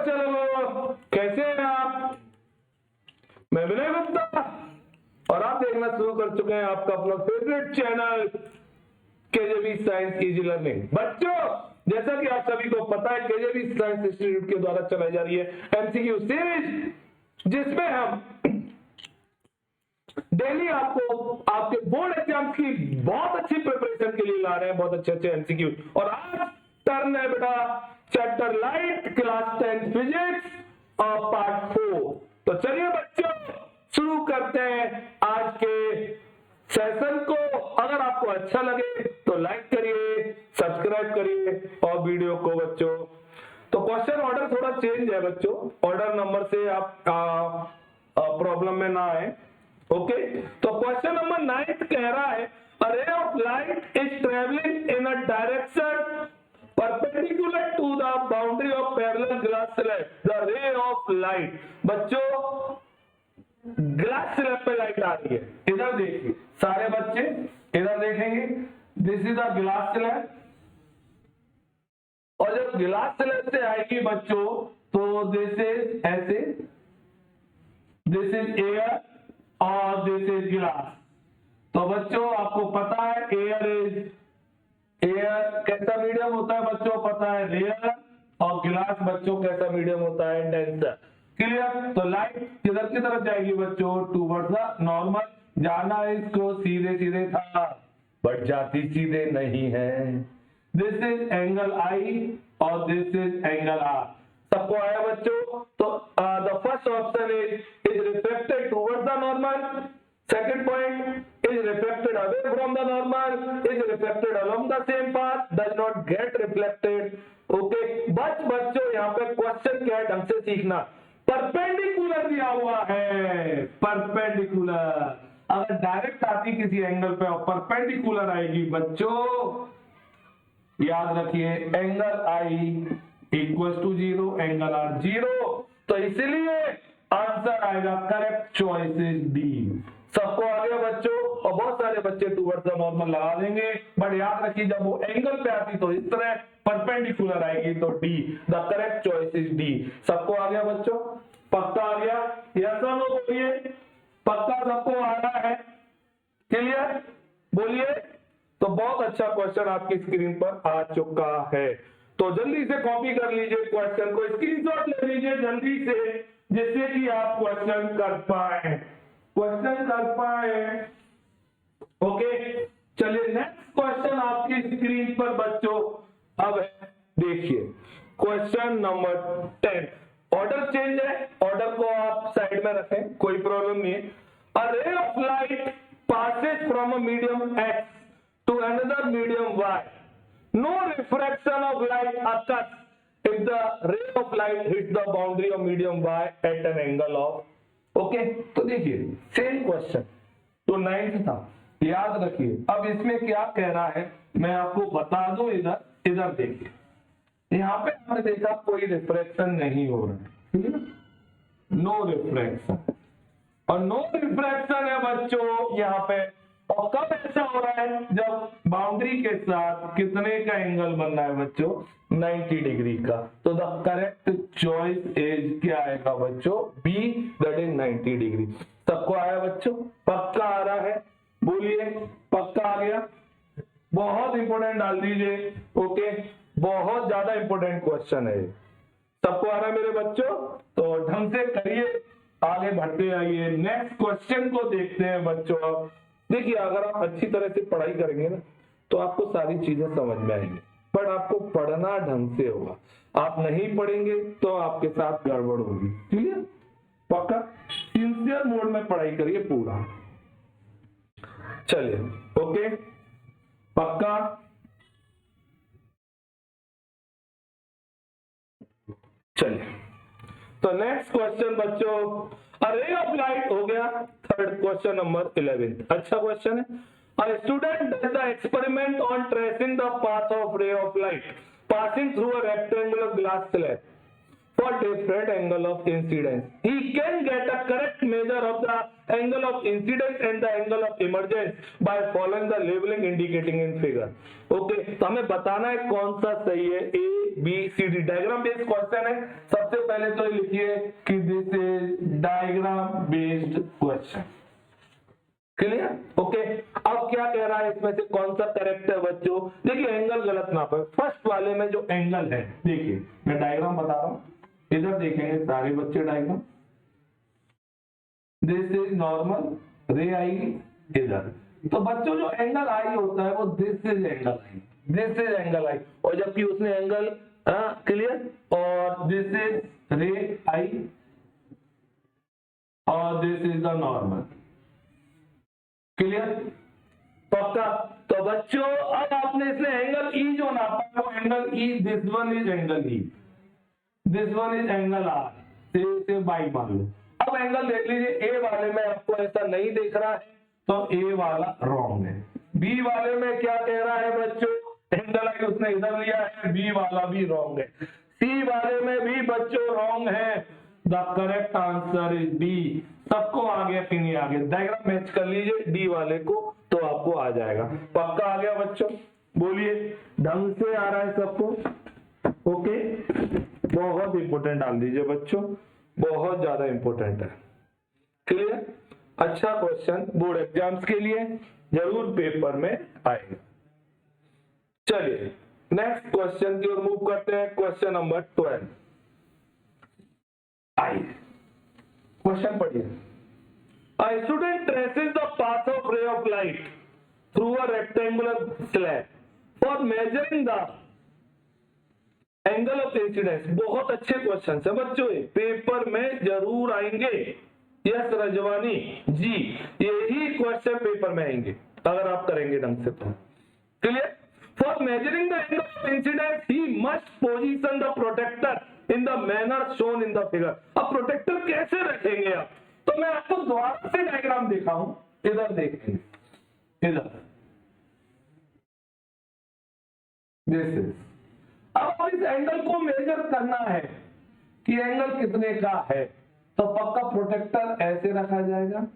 बच्चे लोगों, कैसे हैं आप? मैं विनय गुप्ता और आप देखना शुरू कर चुके हैं आपका अपना favourite channel KJB science easy learning. बच्चों, जैसा कि आप सभी को पता है, केजेबी साइंस इंस्टीट्यूट के द्वारा चलाई जा रही है एमसीक्यू सीरीज, जिसमें हम डेली आपको आपके बोर्ड एग्जाम्स की बहुत अच्छी प्रिपरेशन के लिए ला रहे हैं बहुत अच्छे अच्छे एमसीक्यू। और आज टर्न है बेटा चैप्टर लाइट क्लास 10 फिजिक्स और पार्ट 4। तो चलिए बच्चों शुरू करते हैं आज के सेशन को। अगर आपको अच्छा लगे तो लाइक करिए, सब्सक्राइब करिए और वीडियो को बच्चों, तो क्वेश्चन ऑर्डर थोड़ा चेंज है बच्चों, ऑर्डर नंबर से आप प्रॉब्लम में ना आए। ओके, तो क्वेश्चन नंबर 9 कह रहा है a ray of light is traveling in a direction perpendicular to the boundary of parallel glass slab. The ray of light, बच्चों ग्लास स्लैब पे लाइट आ रही है, इधर देखिए सारे बच्चे, इधर देखेंगे, this is the glass slab. और जब ग्लास स्लैब से आएगी बच्चों तो दिस इज ऐसे, दिस इज एयर और दिस इज ग्लास। तो बच्चों आपको पता है एयर कैसा मीडियम होता है बच्चों, पता है रेयर, और ग्लास बच्चों कैसा मीडियम होता है, डेंसर। क्लियर? तो लाइट किधर की तरफ जाएगी बच्चों, टूवर्ड्स द नॉर्मल। जाना इसको सीधे सीधे था बट जाती सीधे नहीं है। दिस इज एंगल आई और दिस इज एंगल आर। सबको आया बच्चों? तो the first option is reflected towards the normal. Second point is reflected away from the normal, is reflected along the same path, does not gate reflected. Okay, बच्चों यहाँ पे question क्या है ढंग से सीखना। परपेंडिकुलर दिया हुआ है, परपेंडिकुलर। अगर डायरेक्ट आती किसी एंगल पे और परपेंडिकुलर आएगी बच्चों, याद रखिए angle I equal to 0, angle R 0। तो इसलिए आंसर आएगा, करेक्ट चॉइस इज डी। सबको आ गया बच्चों? और बहुत सारे बच्चे टूवर्ड्स द नॉर्मल लगा देंगे, बट याद रखिए जब वो एंगल पे आती तो इस तरह, परपेंडिकुलर आएगी तो D, the correct choice is D. सबको आ गया बच्चों? पक्का आ गया? यस और नो बोलिए। पक्का सबको आ रहा है? क्लियर? बोलिए। तो बहुत अच्छा क्वेश्चन आपकी स्क्रीन पर आ चुका है, तो जल्दी से कॉपी कर लीजिए, क्वेश्चन को स्क्रीनशॉट ले लीजिए जल्दी से, जिससे कि आप क्वेश्चन कर पाए, क्वेश्चन कर पाए। ओके, चलिए नेक्स्ट क्वेश्चन आपकी स्क्रीन पर बच्चों अब है, देखिए क्वेश्चन नंबर 10। ऑर्डर चेंज है, ऑर्डर को आप साइड में रखें, कोई प्रॉब्लम नहीं है। A ray of light passes from a medium X to another medium Y. No refraction of light occurs if the ray of light hits the boundary of medium Y at an angle of, okay, तो देखिए same question तो 9th था, याद रखिए। अब इसमें क्या कह रहा है मैं आपको बता दूं, इधर देखिए, यहाँ पे हमने देखा कोई रिफ्रैक्शन नहीं हो रहा है, ठीक है ना, नो रिफ्रैक्शन, और नो रिफ्रैक्शन है बच्चों यहाँ पे। और कब ऐसा हो रहा है, जब बाउंड्री के साथ कितने का एंगल बन रहा है बच्चों, 90 डिग्री का। तो द करेक्ट चॉइस इज क्या आएगा बच्चों, बी, दैट इज 90 डिग्री। सबको आया बच्चों? पक्का आ रहा है? बोलिए पक्का आ गया? बहुत इंपोर्टेंट डाल दीजिए। ओके, बहुत ज्यादा इंपोर्टेंट क्वेश्चन है। सबको आ रहा है मेरे बच्चों? तो ढंग से करिए, आगे बढ़ते आइए, नेक्स्ट क्वेश्चन को देखते हैं बच्चों। अब देखिए अगर आप अच्छी तरह से पढ़ाई करेंगे ना तो आपको सारी चीजें समझ में आएंगी, पर आपको पढ़ना ढंग से होगा। आप नहीं पढ़ेंगे तो आपके साथ गड़बड़ होगी। क्लियर? पक्का? सिंसियर मोड में पढ़ाई करिए पूरा। चलिए ओके, पक्का? चलिए तो नेक्स्ट क्वेश्चन बच्चों, रे ऑफ लाइट हो गया, थर्ड क्वेश्चन नंबर 11। अच्छा क्वेश्चन है। A student does the experiment on tracing the path of ray of light passing through a rectangular glass slab. for different angle of incidence. He can get a correct measure of the angle of incidence and the angle of emergence by following the labeling indicating in figure. Okay, तो हमें बताना है कौन सा सही है, A, B, C, D. Diagram based question है. सबसे पहले तो लिखिए कि this is diagram based question. Clear? Okay. अब क्या कह रहा है इसमें से कौन सा करेक्ट है बच्चों? देखिए एंगल गलत ना पाए. फर्स्ट वाले में जो एंगल है, देखिए मैं डायग्राम बता रहा हूं, इधर देखेंगे सारे बच्चे डायग्राम. दिस इज नॉर्मल, रे आई इधर. तो बच्चों जो एंगल आई होता है वो this is angle i, this is angle i. और जबकि उसने एंगल क्लियर, और दिस इज रे आई और this is the normal. Clear? पक्का? तो बच्चों अब आपने इसमें एंगल ई जो नापा है वो angle E, this one is angle E, this one is angle R, से बाई मान लो. अब एंगल देख लीजिए, ए वाले में आपको ऐसा नहीं दिख रहा है तो ए वाला रॉन्ग है. बी वाले में क्या कह रहा है बच्चों? एंगल आई उसने इधर लिया है, बी वाला भी रॉन्ग है. सी वाले में भी बच्चों रॉन्ग है. The correct answer is B. सबको आ गया कि नहीं आ गया? डायग्राम मैच कर लीजिए डी वाले को तो आपको आ जाएगा. पक्का आ गया बच्चों? बोलिए, ढंग से आ रहा है सबको? ओके, बहुत इंपोर्टेंट डाल दीजिए बच्चों, बहुत ज्यादा इंपोर्टेंट है. क्लियर? अच्छा क्वेश्चन बोर्ड एग्जाम्स के लिए जरूर पेपर में आएगा. चलिए नेक्स्ट क्वेश्चन की ओर मूव करते हैं. Question number 12. आइए क्वेश्चन पढ़िए. A student traces the path of ray of light through a rectangular slab for measuring the angle of incidence. बहुत अच्छे क्वेश्चन है बच्चों, पेपर में जरूर आएंगे. यस रजवानी जी, यही क्वेश्चन पेपर में आएंगे अगर आप करेंगे ढंग से तो. Clear? For measuring the angle of incidence, he must position the protector in the manner shown in the figure. अब प्रोटेक्टर कैसे रखेंगे आप? तो मैं आपको दोबारा से डायग्राम दिखाऊं. इधर देखेंगे, इधर दिस इज. अब इस एंगल को मेजर करना है कि एंगल कितने का है, तो पक्का प्रोटेक्टर ऐसे रखा जाएगा,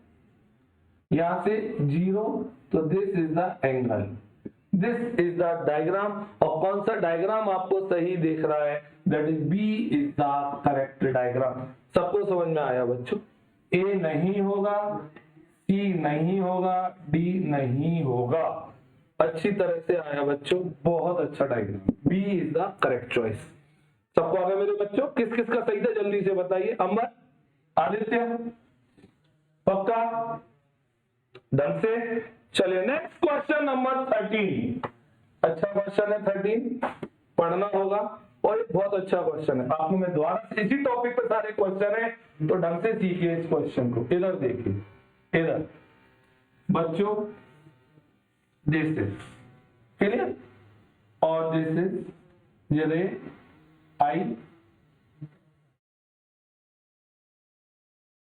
यहां से 0, तो this is the angle, this is the diagram. और कौन सा डायग्राम आपको सही दिख रहा है? That is B is the correct diagram. सबको समझ में आया बच्चों? ए नहीं होगा, सी नहीं होगा, डी नहीं होगा. अच्छी तरह से आया बच्चों, बहुत अच्छा diagram. B is the correct choice. सबको आ गया मेरे बच्चों? किस किस का सही था जल्दी से बताइए. अमर, आदित्य, पक्का? ढंग से. चलिए नेक्स्ट क्वेश्चन नंबर 13. अच्छा क्वेश्चन है 13, पढ़ना होगा और बहुत अच्छा क्वेश्चन है. आपको मैं दोबारा से इसी टॉपिक पे सारे क्वेश्चन है तो ढंग से सीखिए इस क्वेश्चन को. इधर देखिए, इधर बच्चों दिस इज क्लियर और this is ray I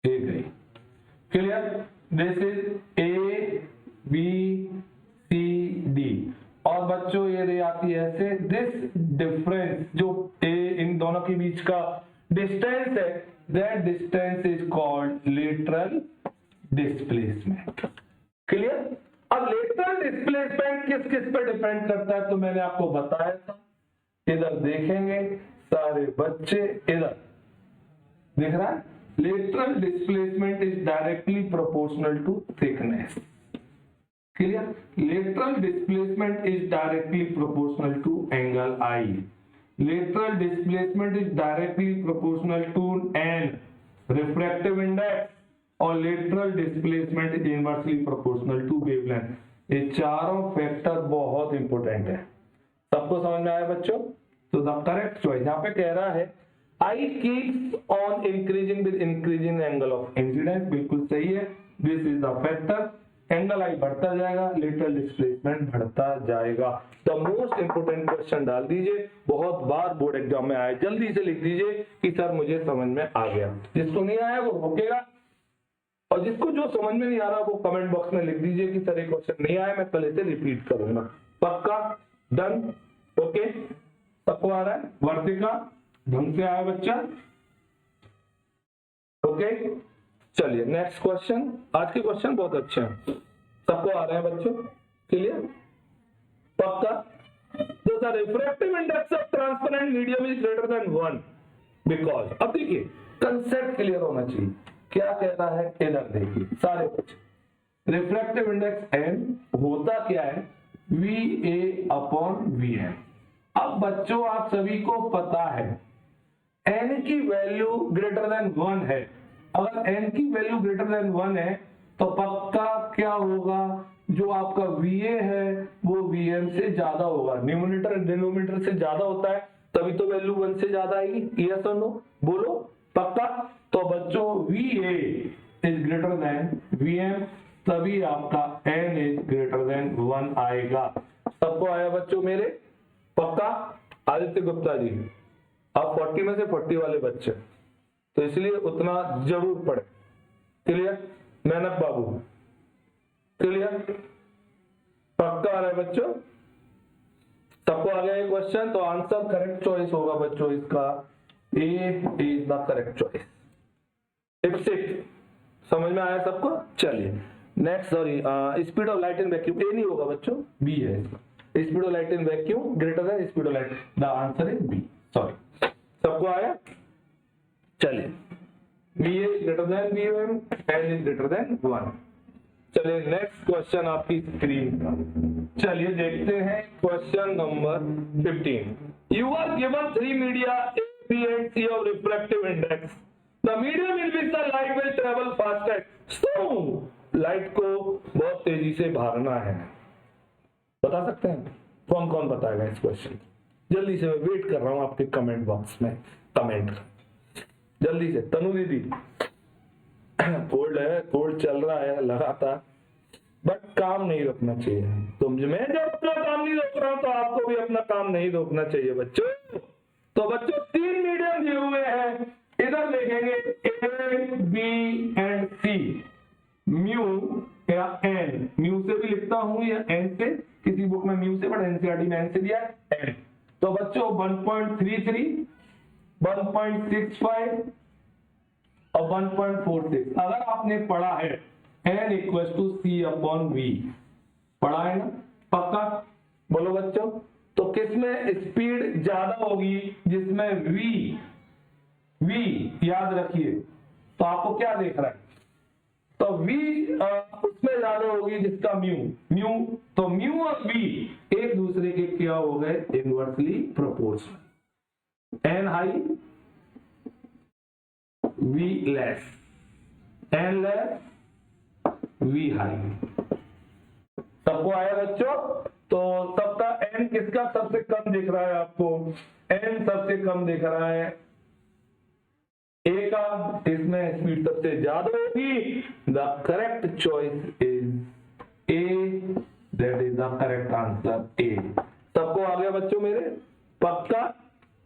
A गई. Clear? This is A B C D. और बच्चों ये रे आती है ऐसे. दिस डिफरेंस जो ए इन दोनों के बीच का डिस्टेंस है, that distance is called lateral displacement. Clear? अब लेटरल डिस्प्लेसमेंट किस किस पे डिपेंड करता है तो मैंने आपको बताया था. इधर देखेंगे सारे बच्चे, इधर दिख रहा है. Lateral displacement is directly proportional to thickness. Clear? Lateral displacement is directly proportional to angle I. Lateral displacement is directly proportional to n refractive index और lateral displacement is inversely proportional to wavelength. ये चारों factor बहुत important है. सबको समझ में आया बच्चों? तो द करेक्ट चॉइस यहाँ पे कह रहा है I keeps on increasing with increasing angle of incidence. बिल्कुल सही है. This is the factor. Angle i बढ़ता जाएगा, लेटरल डिस्प्लेसमेंट बढ़ता जाएगा. द मोस्ट इंपोर्टेंट क्वेश्चन डाल दीजिए, बहुत बार बोर्ड एग्जाम में आया. जल्दी से लिख दीजिए कि सर मुझे समझ में आ गया. जिसको नहीं आया वो रोकेगा और जिसको जो समझ में नहीं आ रहा वो कमेंट बॉक्स में लिख दीजिए कि सर ये क्वेश्चन नहीं आया, मैं कल इसे रिपीट करूंगा. पक्का? डन? ओके, सबको आ रहा है? वर्तिका ढंग से आया बच्चा? ओके, चलिए नेक्स्ट क्वेश्चन। आज के क्वेश्चन बहुत अच्छे हैं, सबको आ रहे हैं बच्चों? क्लियर? पक्का? तो the refractive index of transparent medium is greater than 1 because, अब देखिए कंसेप्ट क्लियर होना चाहिए, क्या कह रहा है इधर देखिए सारे बच्चे। रिफ्रैक्टिव इंडेक्स n होता क्या है? VA/VN। अब बच्चों आप सभी को पता है n की वैल्यू ग्रेटर देन 1 है। अगर n की वैल्यू ग्रेटर देन 1 है तो पक्का क्या होगा, जो आपका VA है वो VN से ज्यादा होगा। न्यूमरेटर डिनोमिनेटर से ज्यादा होता है तभी तो वैल्यू 1 से ज्यादा आएगी। यस और नो बोलो, पक्का? तो बच्चों VA is greater then VN, तभी आपका n इज ग्रेटर देन 1 आएगा। सबको आया बच्चों मेरे? पक्का? आदित्य गुप्ता जी, आप 40 में से 40 वाले बच्चे, तो इसलिए उतना जरूर पढ़े। क्लियर? मेहनत बाबू, क्लियर? पक्का आ रहा है बच्चों? सबको आ गया ये क्वेश्चन? तो आंसर करेक्ट चॉइस होगा बच्चों इसका, A is the correct choice. इप्सिक, समझ में आया सबको? चलिए next, sorry, speed of light in vacuum, A नहीं होगा बच्चों, बी है इसका। Speed of light in vacuum greater than speed of light, the answer is B. Sorry, सबको आया? चलिए B is greater than B n is greater than 1। चलिए next question आपकी स्क्रीन पर, चलिए देखते हैं question number 15। You are given 3 media A, B and C of refractive index. The medium in which the light will travel fastest. So light को बहुत तेजी से भागना है। बता सकते हैं कौन कौन बताएगा इस क्वेश्चन? जल्दी से, मैं वेट कर रहा हूं आपके कमेंट बॉक्स में कमेंट। जल्दी से, तनु दीदी, कोल्ड है, कोल्ड चल रहा है लगातार, बट काम नहीं रोकना चाहिए। तो मैं जब अपना काम नहीं रोक रहा हूं तो आपको भी अपना काम नहीं रोकना चाहिए बच्चों। तो बच्चों 3 मीडियम दिए हुए हैं, इधर देखेंगे A, B and C। Mu या एन, म्यू से भी लिखता हूं या एन से, किसी बुक में म्यू से, बट एनसीईआरटी में एन से दिया है एन। तो बच्चों 1.33, 1.65 और 1.46 अगर आपने पढ़ा है n इक्वल टू C/V, पढ़ा है ना? पक्का? बोलो बच्चों, तो किसमें स्पीड ज्यादा होगी? जिसमें v याद रखिए, तो आपको क्या देख रहा है? तो v उसमें ज्यादा होगी जिसका म्यू, तो म्यू और v एक दूसरे के क्या हो गए? Inversely proportional. n high, v less, n less, v high. सबको आया बच्चों? तो सबका n किसका सबसे कम दिख रहा है आपको? n सबसे कम दिख रहा है ए का, इसमें स्पीड सबसे ज्यादा होगी। The correct choice is a, that is the correct answer A. सबको आ गया बच्चों मेरे? पक्का?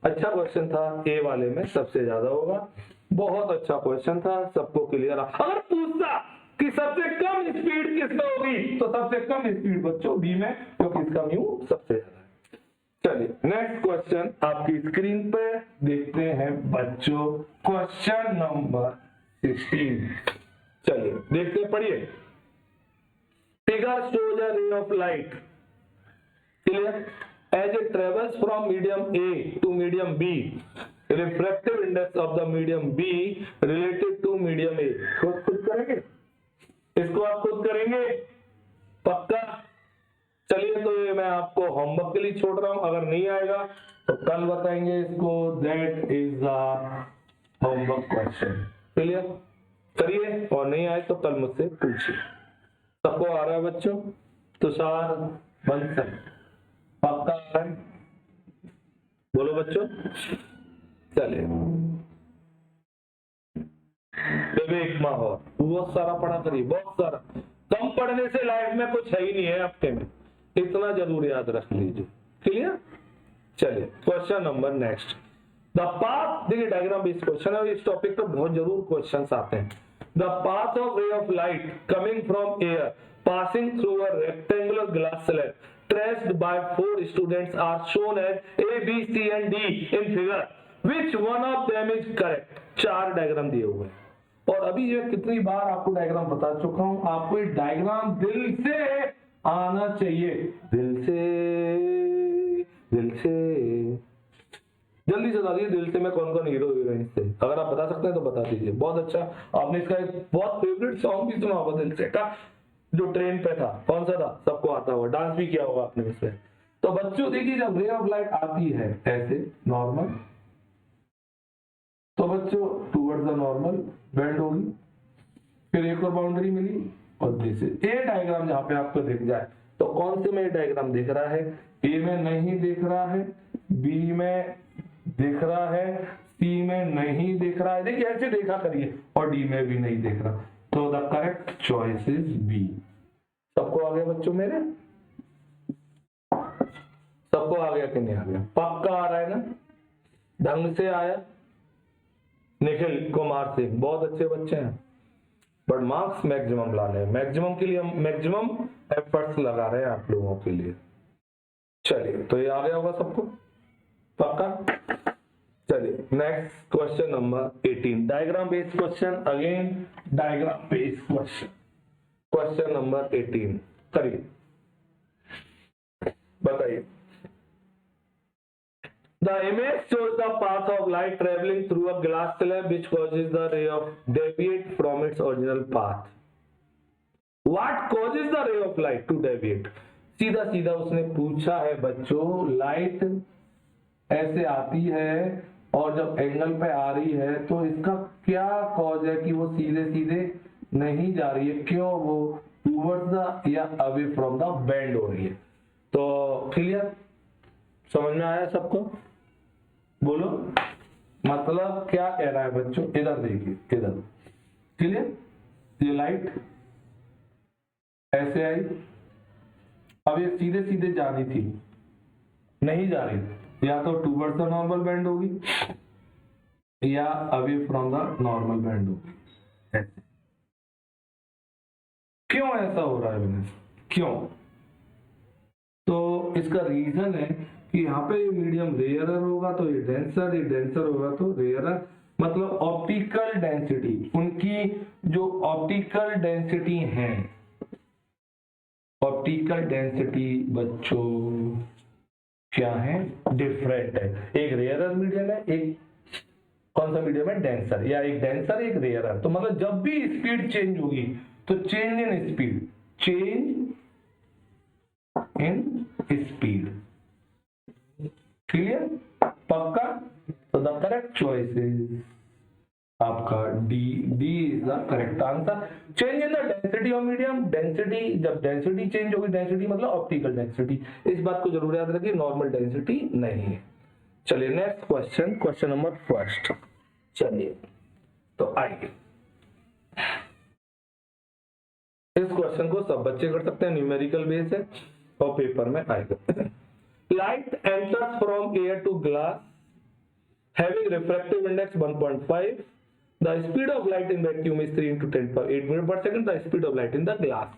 अच्छा क्वेश्चन था, ए वाले में सबसे ज्यादा होगा, बहुत अच्छा क्वेश्चन था, सबको क्लियर। अगर पूछता कि सबसे कम स्पीड किसमें होगी, तो सबसे कम स्पीड बच्चों बी में, क्योंकि इसका म्यू सबसे ज्यादा है। चलिए नेक्स्ट क्वेश्चन आपकी स्क्रीन पे देखते हैं बच्चों, क्वेश्चन नंबर 16। चलिए देखते हैं, पढ़िए। Figure shows a ray of light, clear, as it travels from medium A to medium B, refractive index of the medium B related to medium A। खुद करेंगे इसको, आप खुद करेंगे? पक्का? चलिए तो ये मैं आपको होमवर्क के लिए छोड़ रहा हूं, अगर नहीं आएगा तो कल बताएंगे इसको। That is the homework question. Clear? करिए, और नहीं आए तो कल मुझसे पूछिए। सबको आ रहा है बच्चों? तुषार बंसल, पक्का आ रहा है? बोलो बच्चों। चलिए विवेक माहौर, बहुत सारा पढ़ा करिए, बहुत सारा। कम पढ़ने से लाइफ में कुछ है ही नहीं है हफ्ते में, इतना जरूर याद रख लीजिए। क्लियर? चलिए question number next. The path, देखिए डायग्राम बेस्ड क्वेश्चन है, इस टॉपिक पर बहुत जरूर क्वेश्चंस आते हैं। द पाथ ऑफ रे of light coming from air passing through a rectangular glass slab traced by 4 students are shown as A, B, C and D in figure. Which one of them is correct. 4 diagram दिए हुए हैं और अभी ये कितनी बार आपको diagram बता चुका हूं, आपको ये डायग्राम दिल से आना चाहिए, दिल से जल्दी से बता दीजिए दिल से मैं कौन कौन हीरो हीरोइन थे, अगर आप बता सकते हैं तो बता दीजिए। बहुत अच्छा, आपने इसका एक बहुत फेवरेट सॉन्ग भी सुना होगा दिल से का, जो ट्रेन पे था, कौन सा था, सबको आता होगा, डांस भी किया होगा आपने उसमें। तो बच्चों देखिए जब रे ऑफ लाइट आती है ऐसे नॉर्मल, तो बच्चों टूवर्ड्स द नॉर्मल बेंड होगी, फिर एक और बाउंड्री मिली और दिस इज ए डायग्राम। जहां पे आपको दिख जाए तो कौन से में डायग्राम दिख रहा है, ए में नहीं दिख रहा है, बी में दिख रहा है, सी में नहीं दिख रहा है, देखिए ऐसे देखा करिए, और डी में भी नहीं दिख रहा, तो the correct choice is B. सबको आ गया बच्चों मेरे, सबको आ गया कि नहीं आ गया, पक्का आ रहा है ना, ढंग से आया। निखिल कुमार सिंह बहुत अच्छे बच्चे हैं, बट मार्क्स मैक्सिमम लाने हैं, मैक्सिमम के लिए हम मैक्सिमम एफर्ट्स लगा रहे हैं आप लोगों के लिए। चलिए तो ये आ गया होगा सबको पक्का। चलिए next question number 18, diagram based question, again diagram based question. Question number 18 करिए, बताइए। The image shows the path of light traveling through a glass slab which causes the ray of deviate from its original path. What causes the ray of light to deviate? सीधा सीधा उसने पूछा है बच्चों, light ऐसे आती है और जब एंगल पे आ रही है तो इसका क्या कॉज है कि वो सीधे सीधे नहीं जा रही है, क्यों वो टूवर्ड्स द या अवे फ्रॉम द बेंड हो रही है। तो क्लियर, समझ में आया सबको, बोलो मतलब क्या कह रहा है बच्चों, इधर देखिए, इधर क्लियर, ये लाइट ऐसे आई, अब ये सीधे सीधे जानी थी, नहीं जा रही, या तो टूवर्ड्स द नॉर्मल बेंड होगी या away from the normal bend होगी, ऐसे। क्यों ऐसा हो रहा है विनेश, क्यों? तो इसका रीजन है कि यहाँ पे मीडियम रेयरर होगा तो ये डेंसर होगा तो रेयरर, मतलब ऑप्टिकल डेंसिटी, उनकी जो ऑप्टिकल डेंसिटी है, ऑप्टिकल डेंसिटी बच्चों क्या है, डिफरेंट है। एक रेयरर मीडियम है, एक कौन सा मीडियम है, डेंसर, या एक डेंसर एक रेयरर। तो मतलब जब भी स्पीड चेंज होगी तो change in speed, change in speed, clear पक्का। तो द करेक्ट चॉइस इज आपका D, D is the correct answer. Change in the density of medium, density जब डेंसिटी चेंज होगी, डेंसिटी मतलब ऑप्टिकल डेंसिटी, इस बात को जरूर याद रखिए, नॉर्मल डेंसिटी नहीं है। चलिए next question, question number first. चलिए तो आइए, इस क्वेश्चन को सब बच्चे कर सकते हैं, न्यूमेरिकल बेस है और पेपर में आएगा। Light enters from air to glass having refractive index 1.5, the speed of light in vacuum is 3 into 10 per 8 metre पर second, the speed of light in the glass।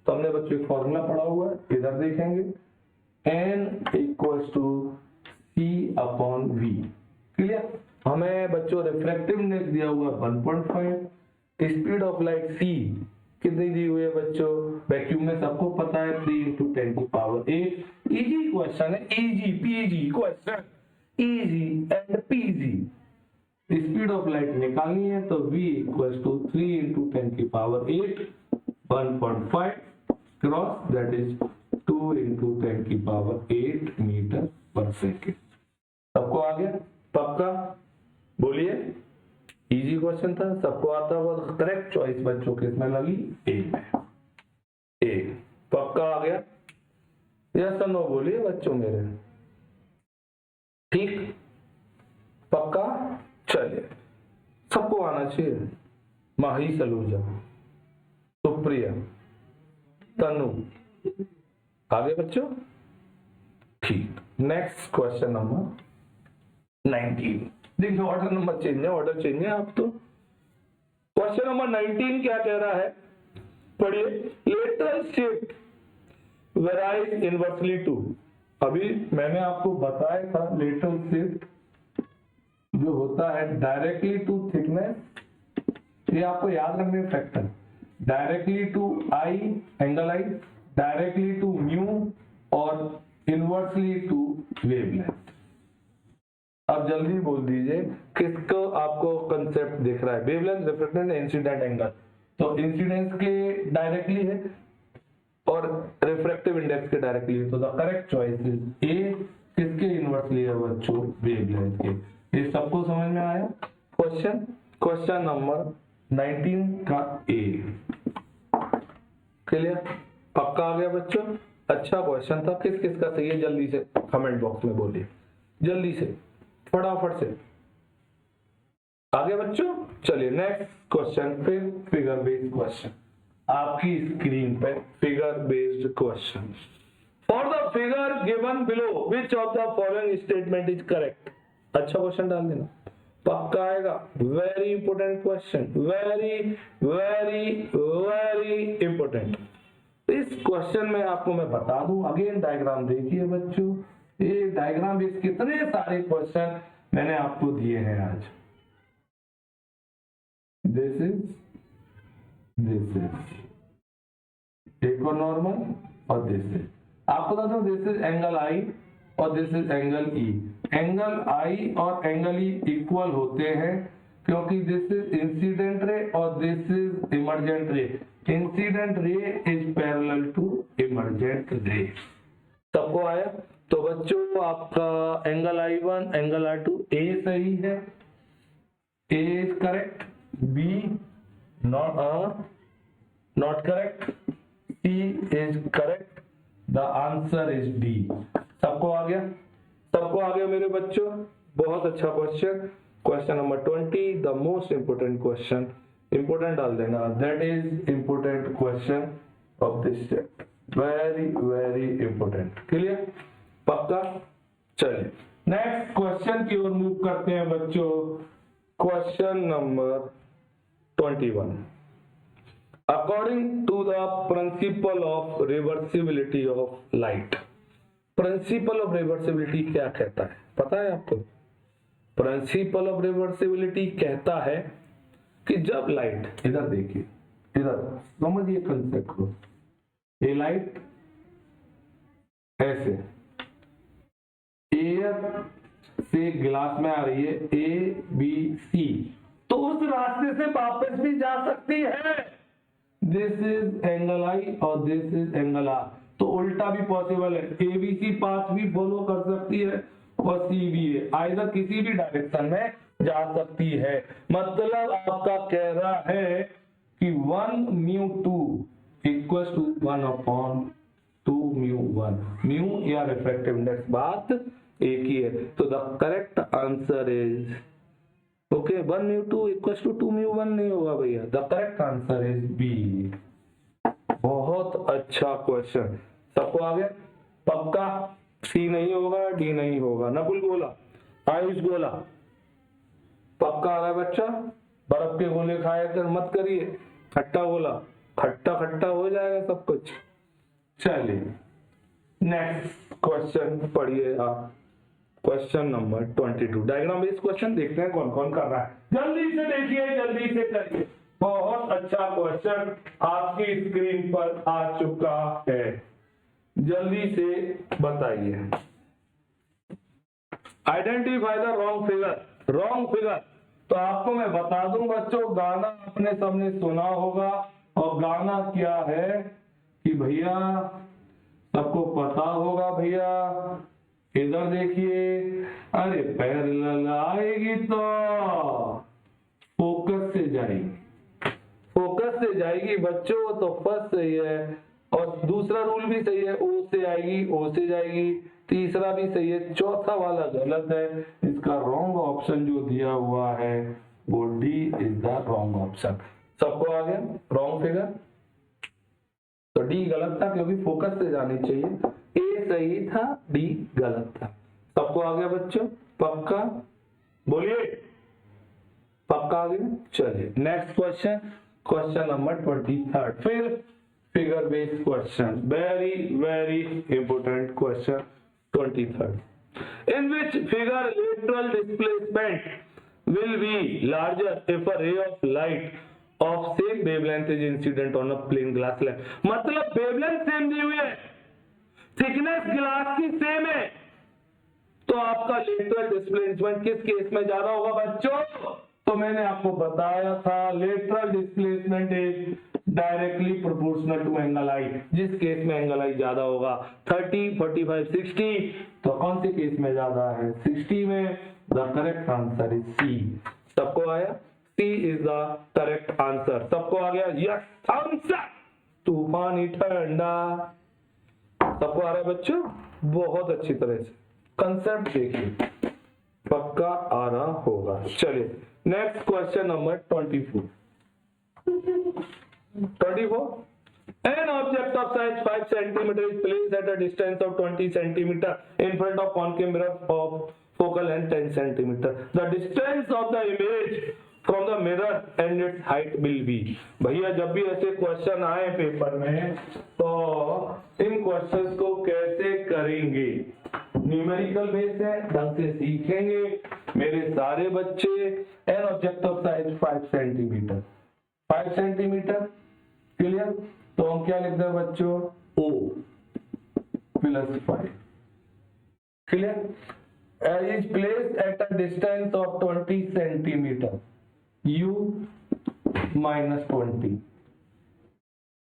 तो हमने बच्चों एक फॉर्मूला पढ़ा हुआ है, इधर देखेंगे, n equals to c upon v, clear. हमें बच्चों रिफ्रैक्टिव इंडेक्स दिया हुआ है 1.5, स्पीड ऑफ लाइट c कितनी दी हुई है बच्चों, वैक्यूम में सबको पता है 3 into 10 की पावर 8। इजी क्वेश्चन है, easy peasy question, easy and PG. Speed of light निकालनी है तो v इक्वल्स टू 3 into 10 की power 8, 1.5 cross, that is 2 into 10 की पावर 8 मीटर पर सेकेंड। सबको आ गया पक्का, बोलिए। इजी क्वेश्चन था, सबको आता होगा। करेक्ट चॉइस बच्चों के इसमें लगी ए में, ए पक्का आ गया, यस और नो बोलिए बच्चों मेरे, ठीक पक्का। चलिए सबको आना चाहिए, माही सलूजा, सुप्रिया, तनु, आगे बच्चों, ठीक। नेक्स्ट क्वेश्चन नंबर 19, देखिए ऑर्डर नंबर चेंज है, ऑर्डर चेंज है आप तो। क्वेश्चन नंबर 19 क्या कह रहा है, पढ़िए। Lateral shift varies inversely to, अभी मैंने आपको बताया था लेटरल शिफ्ट जो होता है डायरेक्टली टू थिकनेस, ये आपको याद रखने factor, directly to I angle I, directly to mu और इनवर्सली टू वेवलेंथ। अब जल्दी बोल दीजिए किसको आपको कंसेप्ट दिख रहा है, वेवलेंथ, रिफ्लेक्टेड, इंसिडेंट एंगल। तो इंसिडेंस के डायरेक्टली है और रिफ्रैक्टिव इंडेक्स के डायरेक्टली है, तो the correct choice is a. किसके इनवर्सली है बच्चों, वेवलेंथ के। ये सबको समझ में आया। क्वेश्चन नंबर 19 का ए क्लियर, पक्का आ गया बच्चों। अच्छा क्वेश्चन था, किस किस का सही है जल्दी से कमेंट बॉक्स में बोलिए, जल्दी से फटाफट से। आ गया बच्चों। चलिए नेक्स्ट क्वेश्चन, फिर फिगर बेस्ड क्वेश्चन आपकी स्क्रीन पे, figure based question. For the figure given below which of the following statement is correct. अच्छा क्वेश्चन डाल देना, पक्का आएगा। Very important question, very very very important. इस क्वेश्चन में आपको मैं बता दूं, अगेन डायग्राम देखिए बच्चों, ये डायग्राम बेस्ड कितने सारे क्वेश्चन मैंने आपको दिए हैं आज। दिस इज एक और नॉर्मल और दिस इज, आपको बता दूं दिस इज एंगल आई और this is angle e. Angle i और एंगल ई इक्वल होते हैं क्योंकि दिस इज इंसिडेंट रे और this is emergent ray. Incident ray is parallel to emergent ray. सबको आया। तो बच्चों आपका angle I1 angle I2 A सही है, A is correct, B not correct, C is correct, the answer is D. सबको आ गया, सबको आ गया मेरे बच्चों। बहुत अच्छा question. Question number 20, the most important question, important डाल देना, that is important question of this chapter, very very important. Clear, पक्का। चलिए नेक्स्ट क्वेश्चन की ओर मूव करते हैं बच्चों। Question number 21, according to the principle of reversibility of light. Principle of reversibility क्या कहता है पता है आपको? प्रिंसिपल ऑफ रिवर्सिबिलिटी कहता है कि जब लाइट, इधर देखिए, इधर समझिए कंसेप्ट को, ये लाइट ऐसे एयर से ग्लास में आ रही है, ए बी सी, तो उस रास्ते से वापस भी जा सकती है। दिस इज एंगल आई और दिस इज एंगल आर, तो उल्टा भी पॉसिबल है। एबीसी पाथ भी फॉलो कर सकती है और सी भी है, आइदर किसी भी डायरेक्शन में जा सकती है। मतलब आपका कह रहा है कि 1 mu 2 equal to 1/2 mu 1, mu या रिफ्रैक्टिव इंडेक्स बात एक ही है। तो the correct answer is okay 1 mu 2 equal to 2 mu 1 नहीं होगा भैया, the correct answer is B. बहुत अच्छा क्वेश्चन, सबको आ गया पक्का। सी नहीं होगा, डी नहीं होगा, नकुल गोला, आयुष गोला, पक्का आ रहा है बच्चा। बर्फ के गोले खाया कर मत करिए, खट्टा गोला, खट्टा खट्टा हो जाएगा सब कुछ। चलिए नेक्स्ट क्वेश्चन पढ़िए आप, question number 22, diagram based question. देखते हैं कौन कौन कर रहा है, जल्दी से देखिए, जल्दी से करिए। बहुत अच्छा क्वेश्चन आपकी स्क्रीन पर आ चुका है, जल्दी से बताइए। Identify the wrong figure. Wrong figure तो आपको मैं बता दूं बच्चों, गाना आपने सबने सुना होगा, और गाना क्या है कि भैया सबको पता होगा भैया, इधर देखिए, अरे पैरेलल आएगी तो फोकस से जाएगी, फोकस से जाएगी बच्चों, तो फर्स्ट सही है, और दूसरा रूल भी सही है, ओ से आएगी, ओ से जाएगी, तीसरा भी सही है, चौथा वाला गलत है। इसका रॉन्ग ऑप्शन जो दिया हुआ है वो D is the wrong option. सबको आ गया रॉन्ग फिगर, तो डी गलत था क्योंकि फोकस से जानी चाहिए, ए सही था, डी गलत था। सबको आ गया बच्चों, पक्का बोलिए, पक्का आ गया। चलिए नेक्स्ट क्वेश्चन, क्वेश्चन नंबर 23, फिर figure based question, very very important question 23, in which figure lateral displacement will be larger if a ray of light of same wavelength is incident on a plane glass lens. मतलब wavelength same दी हुई है, thickness glass की same है, तो आपका lateral displacement किस case में ज्यादा होगा बच्चों? तो मैंने आपको बताया था lateral displacement is directly proportional to angle i, जिस केस में एंगल आई ज्यादा होगा 30, 45, 60, तो कौन से केस में ज्यादा है? 60 में। The correct answer is C. सबको आया? C is the correct answer. सबको आ गया? यस। आंसर तूफानी ठंडा। सबको आ रहा है बच्चों? बहुत अच्छी तरह से कंसेप्ट देखिए, पक्का आ रहा होगा। चलिए next question number 24। An object of size 5 cm is placed at a distance of 20 cm in front of concave mirror of focal length 10 cm. The distance of the image from the mirror and its height will be. भैया जब भी ऐसे question आए paper में तो इन questions को कैसे करेंगे? न्यूमेरिकल बेस है, ढंग से सीखेंगे मेरे सारे बच्चे। An object of size 5 centimetre, 5 centimetre clear. तो हम क्या लिख दें बच्चों? O + 5 clear. Is placed at a distance of 20 centimetre, U -20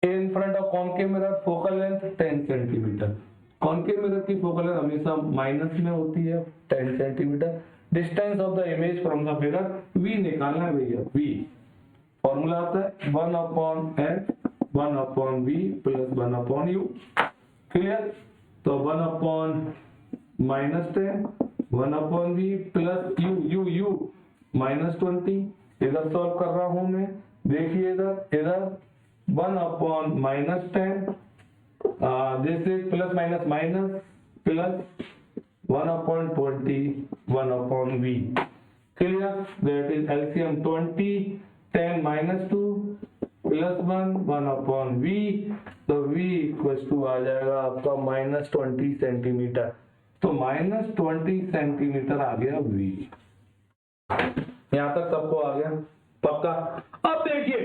in front of concave mirror, focal length 10 centimetre. Concave mirror की फोकल लेंथ हमेशा माइनस में होती है 10 centimetre. Distance of the image from the mirror, V निकालना है भैया। V formula आता है 1/n 1/v + 1/u क्लियर। तो 1/-10 1/v + u -20। इधर सॉल्व कर रहा हूं मैं, देखिए इधर 1/-10 this is plus minus minus plus 1/20 1/v clear. That is LCM 20, 10 - 2 + 1 1/v, तो v = आ जाएगा आपका -20 सेंटीमीटर। तो -20 सेंटीमीटर आ गया v। यहां तक सबको आ गया पक्का? अब देखिए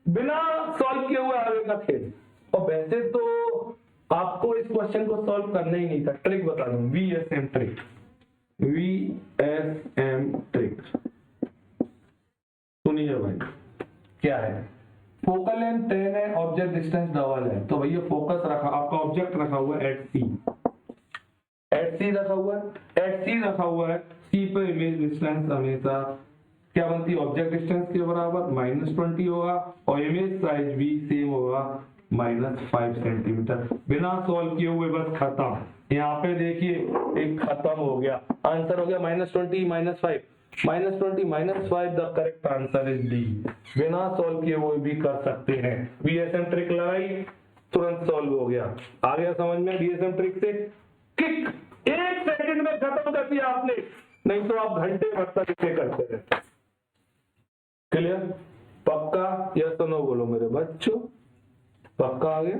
बिना सॉल्व किए हुए आगे का खेल। और वैसे तो आपको इस क्वेश्चन को सॉल्व करना ही नहीं था, ट्रिक बता दूं, VSM ट्रिक। VSM ट्रिक सुनिए भाई, क्या है? फोकल लेंथ 10 है, ऑब्जेक्ट डिस्टेंस डबल है, तो भैया फोकस रखा, आपका ऑब्जेक्ट रखा हुआ है एट सी रखा हुआ है, एट सी रखा हुआ है। सी पे इमेज डिस्टेंस हमेशा क्या बनती है? ऑब्जेक्ट डिस्टेंस के बराबर -20 होगा, और इमेज साइज भी सेम होगा -5 सेंटीमीटर। बिना सॉल्व किए हुए बस खत्म। यहाँ पे देखिए एक खत्म हो गया, आंसर हो गया -20 -5 -20 -5। The correct answer is D. बिना सॉल्व किए हुए भी कर सकते हैं। VSM ट्रिक लगाई, तुरंत सॉल्व हो गया। आ गया समझ में? VSM ट्रिक से किक 1 सेकंड में खत्म कर दिया आपने, नहीं तो आप घंटे भर तक इसे करते रहते। क्लियर? पक्का? यस तो नो बोलो मेरे बच्चों। पक्का आ गया?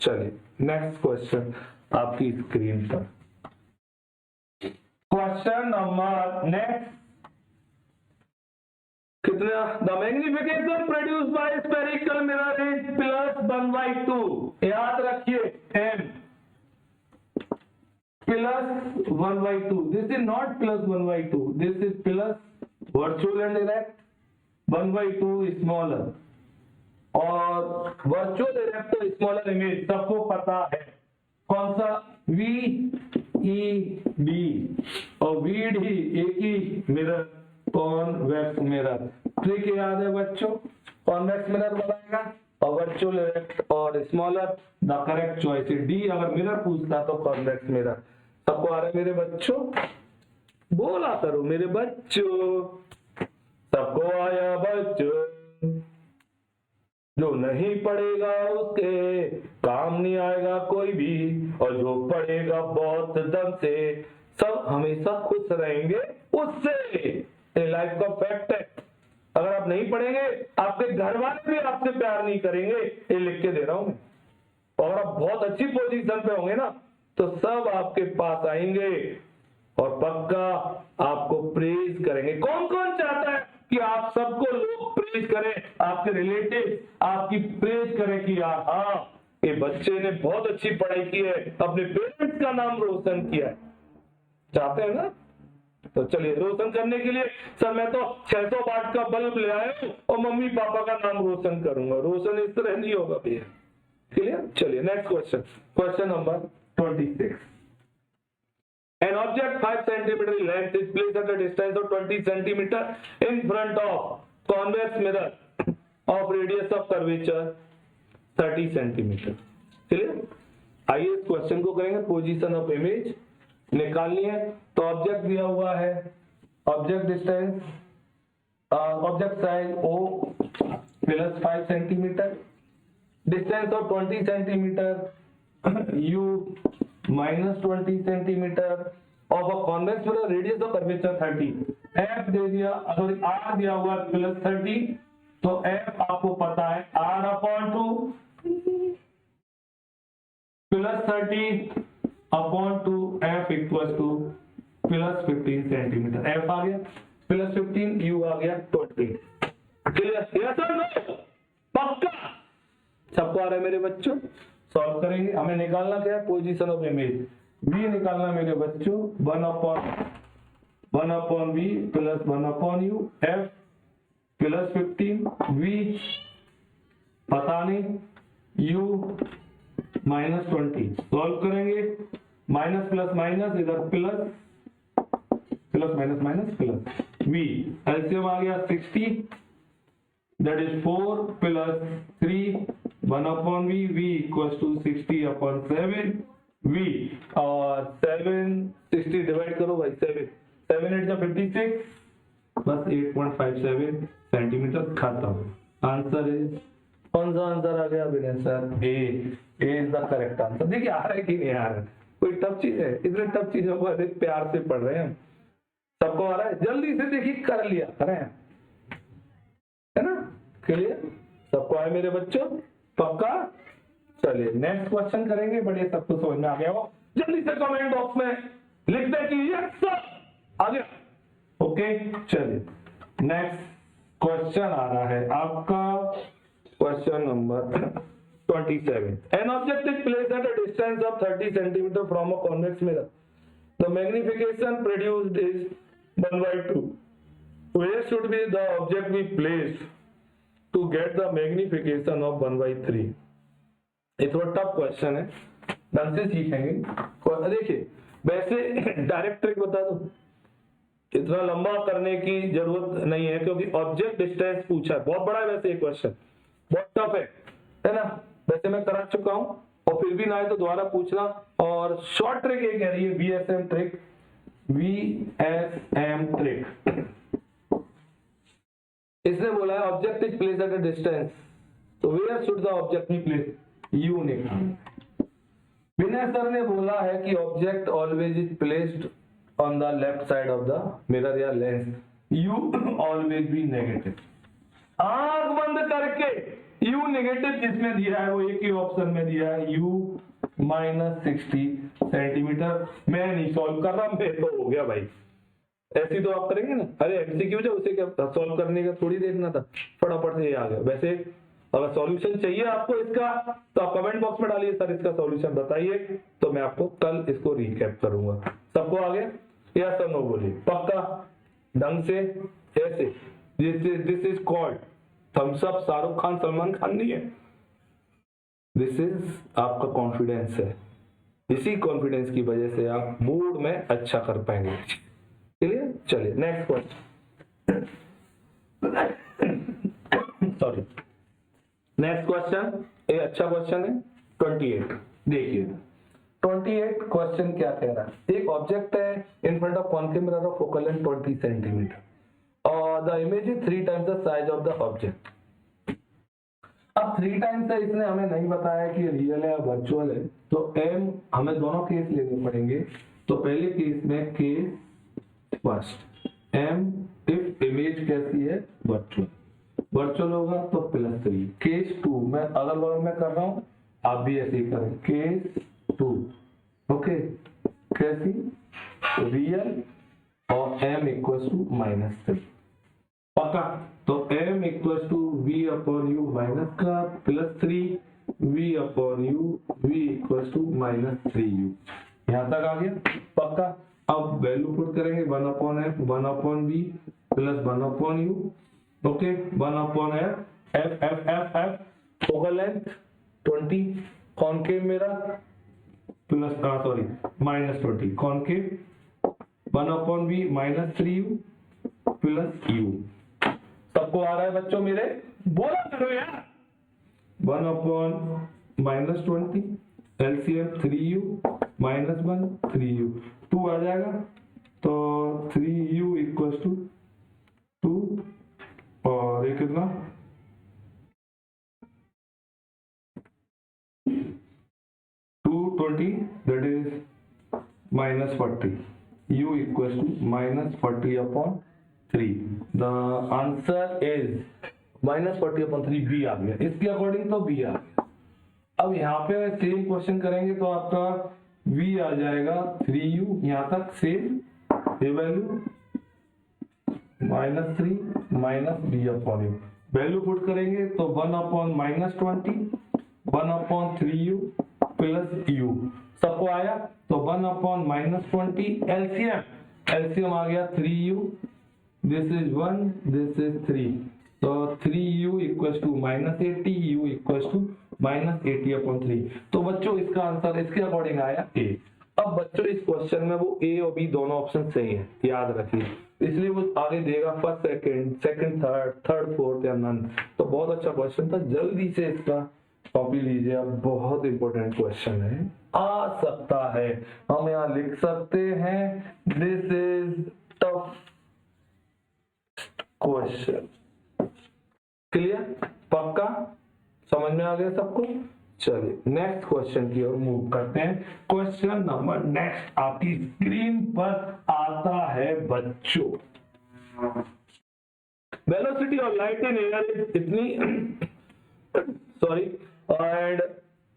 चलिए नेक्स्ट क्वेश्चन आपकी स्क्रीन पर। क्वेश्चन नंबर नेक्स्ट कितना? The magnification produce by spherical mirror is +1/2। याद रखिए m +1/2। This is not +1/2, this is plus virtual and direct 1/2 smaller, और वर्चुअल डायरेक्ट तो स्मॉलर इमेज सबको पता है कौन सा? VED, और VD एक ही मिरर, कॉन्वेक्स मिरर। ट्रिक याद है बच्चों? कॉन्वेक्स मिरर बनाएगा और वर्चुअल डायरेक्ट और स्मॉलर। द करेक्ट चॉइस है डी। अगर मिरर पूछता तो कॉन्वेक्स मिरर। सबको आ रहा है मेरे बच्चों? बोला करो मेरे बच्चों। सबको आया बच्चों? जो नहीं पढ़ेगा उसके काम नहीं आएगा कोई भी, और जो पढ़ेगा बहुत दम से सब हमेशा खुश रहेंगे उससे। ये लाइफ का फैक्ट है। अगर आप नहीं पढ़ेंगे आपके घर वाले भी आपसे प्यार नहीं करेंगे, ये लिख के दे रहा हूं मैं। और आप बहुत अच्छी पोजीशन पे होंगे ना, तो सब आपके पास आएंगे और पक्का आपको प्रेज करेंगे। कौन कौन चाहता है कि आप सबको लोग प्रेज करें, आपके रिलेटिव आपकी प्रेज करें कि यार हाँ ये बच्चे ने बहुत अच्छी पढ़ाई की है, अपने पेरेंट्स का नाम रोशन किया है। चाहते हैं ना? तो चलिए, रोशन करने के लिए सर मैं तो 600 वाट का बल्ब ले आया हूं और मम्मी पापा का नाम रोशन करूंगा। रोशन इस तरह नहीं होगा भैया। क्लियर? चलिए next question, question number 26। An object 5 centimeter in length is placed at a distance of 20 centimeter in front of convex mirror of radius of curvature 30 centimeter। चलिए आइए इस क्वेश्चन को करेंगे। पोजीशन ऑफ इमेज निकालनी है। तो object दिया हुआ है, object distance, object size O plus 5 centimetre, distance of 20 centimetre U minus 20 centimetre of a convex mirror, radius of curvature 30। F दे दिया, सॉरी R दिया हुआ प्लस 30, तो F आपको पता है R upon 2 plus 30 upon 2, F equal two plus 15 centimetre. F आ गया plus 15, U आ गया 20। Clear? Yes और नो? पक्का सबको आ रहा है मेरे बच्चों? सॉल्व करेंगे। हमें निकालना क्या है? Position of image. V निकालना मेरे बच्चों 1 upon V plus 1 upon U। F plus 15, V पता नहीं, U माइनस 20। सॉल्व करेंगे, माइनस प्लस माइनस, इधर plus, plus minus minus plus. V LCM आ गया 60, that is 4 plus 3 1 upon V, V equals to 60 upon 7 V, और 7 60 divide करो भाई, 7 8 जा 56, बस 8.57 सेंटीमीटर। खत्म। आंसर इज, कौन सा आंसर आ गया Vinay sir? A is the correct answer. देखिए आ रहा है कि नहीं आ रहा है? कोई टफ चीज है? इतने टफ चीजों को अधिक प्यार से पढ़ रहे हैं हम। सबको आ रहा है? जल्दी से देखिए, कर लिया करें, है ना? क्लियर? सबको आए मेरे बच्चों? पक्का? चलिए नेक्स्ट क्वेश्चन करेंगे। बढ़िया, सबको समझ में आ गया हो? जल्दी से कमेंट बॉक्स में लिख दे कि यस सर आ गया। ओके चलिए नेक्स्ट क्वेश्चन आ रहा है आपका, question number 27। An object is placed at a distance of 30 centimeter from a convex mirror. The magnification produced is 1/2. Where should be the object be placed to get the magnification of 1/3? ये थोड़ा tough question है, ढंग से सीखेंगे। देखिए वैसे direct trick बता दो, इतना लंबा करने की जरूरत नहीं है क्योंकि ऑब्जेक्ट डिस्टेंस पूछा है। बहुत बड़ा है वैसे ये क्वेश्चन, बहुत टफ है ना? वैसे मैं करा चुका हूं, और फिर भी ना आए तो दोबारा पूछना। और शॉर्ट ट्रिक ये कह रही है VSM ट्रिक, VSM ट्रिक। इसने बोला है object is placed at a distance, तो where should the object be placed? U निकालना। विनय सर ने बोला है कि object always is placed on the left side of the mirror या lens, U always be negative. आंख बंद करके U नेगेटिव जिसमें दिया है वो एक ही ऑप्शन में दिया है, U माइनस 60 सेंटीमीटर। मैं नहीं सॉल्व कर रहा, मैं तो हो गया भाई। ऐसी तो आप करेंगे ना? अरे एमसीक्यू जो उसे क्या सॉल्व करने का थोड़ी देखना था, फटाफट से ये आ गया। वैसे अगर सॉल्यूशन चाहिए आपको इसका तो आप कमेंट बॉक्स में डालिए, सर इसका सॉल्यूशन बताइए, तो मैं आपको कल इसको रिकैप करूंगा। सबको आ गया? या सर नो बोलिए? पक्का ढंग से ऐसे। This is called thumbs up. Shahrukh Khan Salman Khan नहीं है, दिस इज आपका कॉन्फिडेंस है। इसी कॉन्फिडेंस की वजह से आप मूड में अच्छा कर पाएंगे। चलिए next question, sorry next question, ये अच्छा क्वेश्चन है 28। देखिए 28 क्वेश्चन क्या कह रहा है? एक ऑब्जेक्ट है in front of concave mirror of focal length 20 centimetre और the image is 3 times the size of the object. अब 3 times है, इसने हमें नहीं बताया कि रियल है या वर्चुअल है, तो m हमें दोनों केस लेने पड़ेंगे। तो पहले केस में case first, m if image कैसी है? वर्चुअल। वर्चुअल होगा तो +3। केस 2 मैं अगल बगल में कर रहा हूं, आप भी ऐसे ही करें। केस 2 ओके, कैसी? रियल और m इक्वल टू -3 पक्का। तो m equal to v upon u minus का plus 3 v upon u v equal to -3u यहाँ तक आ गया पक्का। अब वैल्यू पुट करेंगे 1 upon f 1 upon v plus 1 upon u okay 1 upon f focal length 20 concave मेरा plus sorry -20 concave 1 upon v -3u plus u सबको आ रहा है बच्चों मेरे बोला करो यार 1 अपॉन -20 एलसीएम 3u -1 3u 2 आ जाएगा तो 3u इक्वल टू 2 और ये कितना 220 that is -40 u equals to -40 upon 3 the answer is -40 upon 3 b आ गया इसके अकॉर्डिंग तो b आ गया। अब यहाँ पे सेम क्वेश्चन करेंगे तो आपका v आ जाएगा 3u यहाँ तक सेम ये value -3 minus b upon u value put करेंगे तो 1 upon -20 1 upon 3u plus u सबको आया तो 1 अपॉन -20 एलसीएम आ गया 3u this is 1 this is 3 तो 3u equals to -80 u equals to -80 upon 3 तो बच्चों इसका आंसर इसके अकॉर्डिंग आया a। अब बच्चों इस क्वेश्चन में वो a और b दोनों ऑप्शन सही है याद रखिए इसलिए वो आगे देगा फर्स्ट सेकंड थर्ड फोर्थ या नन तो बहुत अच्छा क्वेश्चन था जल्दी से इसका कॉपी लीजिए अब बहुत इंपॉर्टेंट क्वेश्चन है आ सकता है हम यहाँ लिख सकते हैं this is tough question clear पक्का समझ में आ गया सबको। चलिए नेक्स्ट क्वेश्चन की ओर मूव करते हैं। क्वेश्चन नंबर नेक्स्ट आपकी स्क्रीन पर आता है बच्चों velocity of light in air is इतनी sorry and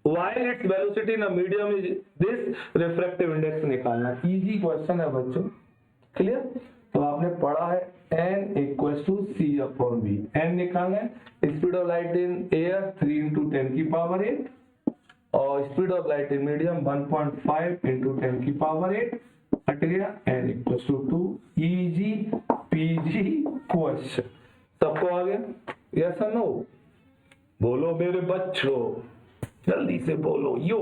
while its velocity in a medium is this refractive index निकालना इजी क्वेश्चन है बच्चों क्लियर। तो आपने पढ़ा है n equals to c upon v n निकालना है speed of light in air 3 into 10 की पावर 8 और speed of light in medium 1.5 into 10 की पावर 8 हट गया n equals to 2 easy peasy question सबको आ गया यस और नो बोलो मेरे बच्चों जल्दी से बोलो यो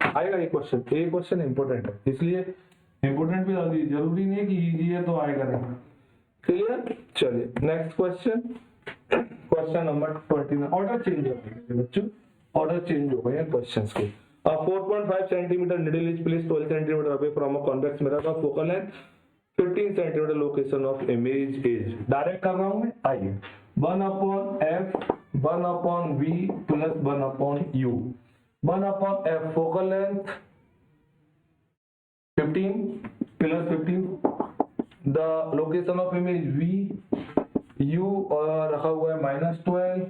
आएगा ये क्वेश्चन इंपॉर्टेंट है इसलिए इंपॉर्टेंट भी जरूरी नहीं है कि इजी है तो आएगा नहीं क्लियर। चलिए next question number 29 order change हो गया बच्चों ऑर्डर चेंज हो गए क्वेश्चंस के 4.5 centimetre needle is placed 12 centimetre away from a convex mirror का focal length 15 centimetre location of image is direct कर रहा हूं मैं आइए 1 upon f 1 upon v plus 1 upon u 1 upon f focal length 15 plus 15 the location of image v u और रखा हुआ है -12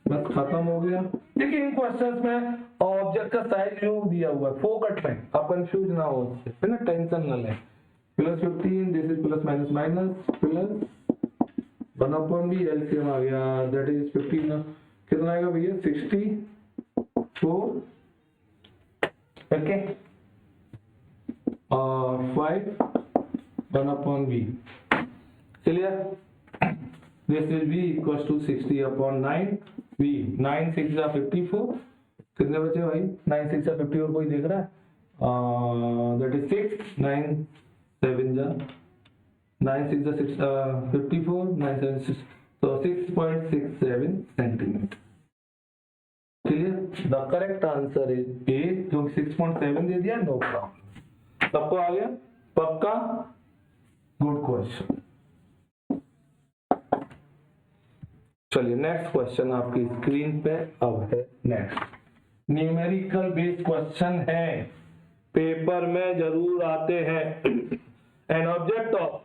बस खत्म हो गया। देखिए इन क्वेश्चंस में ऑब्जेक्ट का साइज जो दिया हुआ है फोकट में आप कंफ्यूज ना हो उससे ना टेंशन ना लें +15 this is plus minus plus 1 upon v LCM आ गया दैट इज 15 कितना आएगा भैया 64 ओके और 5 1 upon v clear this is v equals to 60 upon 9 v 9 6 जा 54 कितने बचे भाई 9 6 जा 50 और कोई देख रहा है दैट इज 6 9 7 जा 9 6 जा 54 9 7 6 तो 6.67 centimetre clear the correct answer is a जो 6.7 दे दिया नो प्रॉब्लम सबको आ गया पक्का गुड क्वेश्चन। चलिए नेक्स्ट क्वेश्चन आपकी स्क्रीन पे अब है नेक्स्ट न्यूमेरिकल बेस्ड क्वेश्चन है पेपर में जरूर आते हैं an object of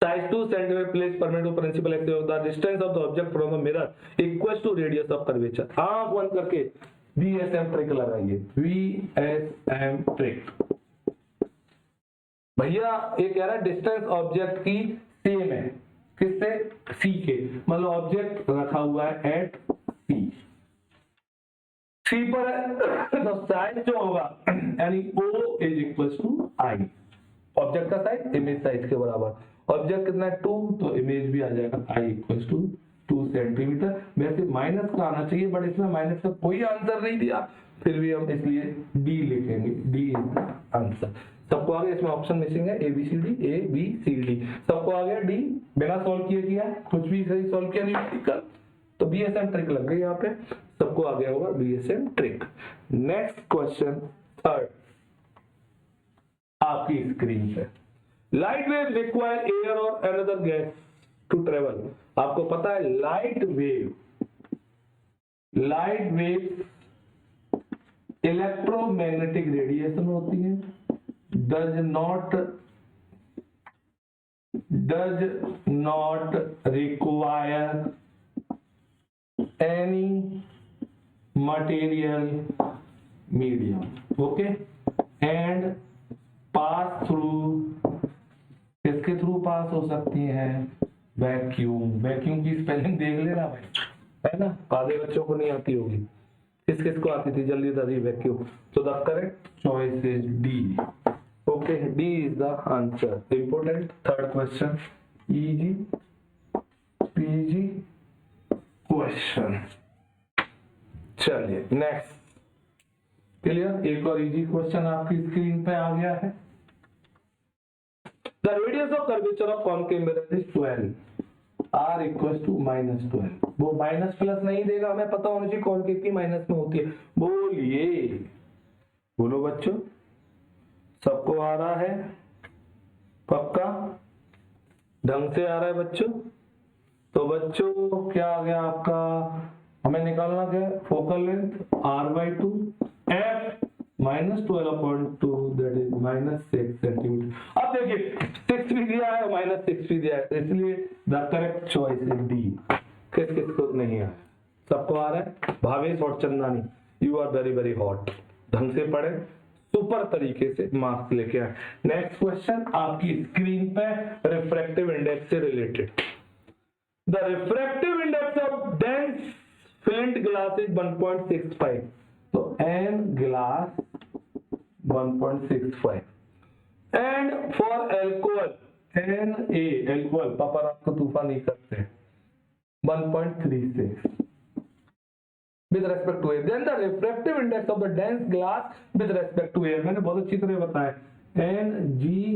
size 2 cm placed perpendicular to principal axis of the distance of the object from the mirror equals to radius of curvature आंख बंद करके VSM ट्रिक लगाइए VSM trick भैया ये कह रहा है डिस्टेंस ऑब्जेक्ट की सेम है किससे, सी के, मतलब ऑब्जेक्ट रखा हुआ है एट सी, सी पर है तो साइज जो होगा यानी O इज इक्वल टू आई, ऑब्जेक्ट का साइज इमेज साइज के बराबर, ऑब्जेक्ट कितना है 2 तो इमेज भी आ जाएगा आई इक्वल टू 2 सेंटीमीटर। वैसे माइनस का आना चाहिए बट इसमें माइनस का कोई आंसर नहीं दिया, फिर भी हम इसलिए डी लिखेंगे, डी इज आंसर। सबको आ गया, इसमें ऑप्शन मिसिंग है ए बी सी डी, सबको आ गया डी, बिना सॉल्व किया कुछ भी सही सॉल्व किया नहीं कर, तो बीएसएम ट्रिक लग गई यहाँ पे, सबको आ गया होगा BSM trick. Next question third आपकी स्क्रीन पे, लाइट वेव रिक्वायर एयर और अनदर गैस टू ट्रेवल। आपको पता है लाइट वेव इलेक्ट्रोमैग्नेटिक रेडिएशन होती है, does not require any material medium, okay, and pass through, किसके थ्रू पास हो सकती है, वैक्यूम। वैक्यूम की स्पेलिंग देख लेना भाई, है ना, आधे बच्चों को नहीं आती होगी, किस किस को आती थी जल्दी जल्दी, वैक्यूम। तो the correct choice is D, okay, D is the answer. Important third question, easy peasy question. चलिए नेक्स्ट, क्लियर, एक और इजी क्वेश्चन आपकी स्क्रीन पे आ गया है। The radius of curvature of concave mirror is 12, R equals to -12। वो minus plus नहीं देगा, हमें पता होना चाहिए कॉन्केव की माइनस में होती है। बोलिए, बोलो बच्चों, सबको आ रहा है, पक्का ढंग से आ रहा है बच्चों? तो बच्चों क्या आ गया आपका, हमें निकालना क्या है, focal length R/2, F -12/2 that is -6 centimetre. अब देखिए 6 भी दिया है -6 भी दिया है, इसलिए the correct choice is D. किस किस को नहीं आया, सबको आ रहा है। भावेश और Chandani, you are very very hot, ढंग से पढ़े, सुपर तरीके से मार्क्स लेके आए। नेक्स्ट क्वेश्चन आपकी स्क्रीन पे रिफ्रैक्टिव इंडेक्स से related, the refractive index of dense flint glass is 1.65, तो n glass 1.65 and for alcohol Na alcohol, पापा रात को तूफान नहीं करते, 1.36 with respect to air, then the refractive index of the dense glass with respect to air, मैंने बहुत अच्छी तरह बताया, Nga